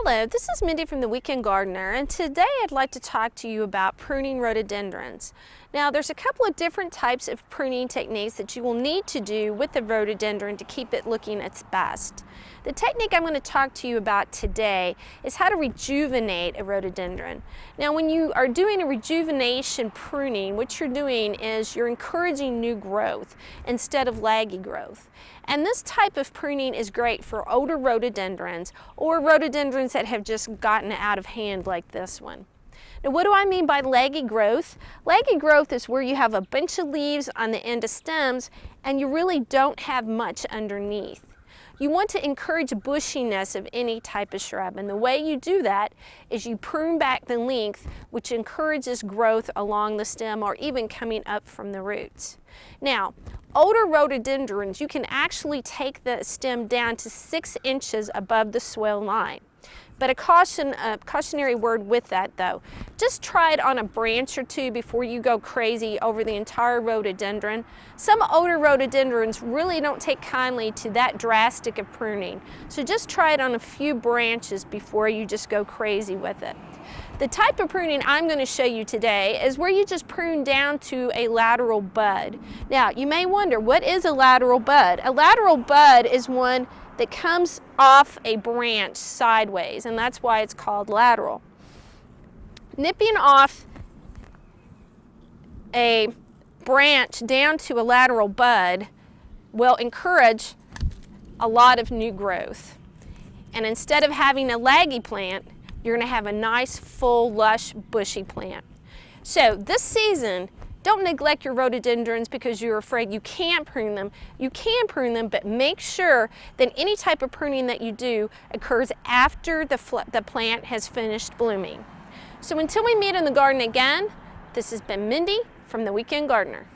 Hello, this is Mindy from the Weekend Gardener, and today I'd like to talk to you about pruning rhododendrons. Now, there's a couple of different types of pruning techniques that you will need to do with the rhododendron to keep it looking its best. The technique I'm going to talk to you about today is how to rejuvenate a rhododendron. Now, when you are doing a rejuvenation pruning, what you're doing is you're encouraging new growth instead of laggy growth. And this type of pruning is great for older rhododendrons or rhododendrons that have just gotten out of hand like this one. Now, what do I mean by laggy growth? Laggy growth is where you have a bunch of leaves on the end of stems and you really don't have much underneath. You want to encourage bushiness of any type of shrub, and the way you do that is you prune back the length, which encourages growth along the stem or even coming up from the roots. Now, older rhododendrons, you can actually take the stem down to 6 inches above the swell line. But a cautionary word with that though, just try it on a branch or two before you go crazy over the entire rhododendron. Some older rhododendrons really don't take kindly to that drastic of pruning, so just try it on a few branches before you just go crazy with it. The type of pruning I'm going to show you today is where you just prune down to a lateral bud. Now, you may wonder, what is a lateral bud? A lateral bud is one that comes off a branch sideways, and that's why it's called lateral. Nipping off a branch down to a lateral bud will encourage a lot of new growth. And instead of having a laggy plant, you're going to have a nice, full, lush, bushy plant. So this season, don't neglect your rhododendrons because you're afraid you can't prune them. You can prune them, but make sure that any type of pruning that you do occurs after the plant has finished blooming. So until we meet in the garden again, this has been Mindy from the Weekend Gardener.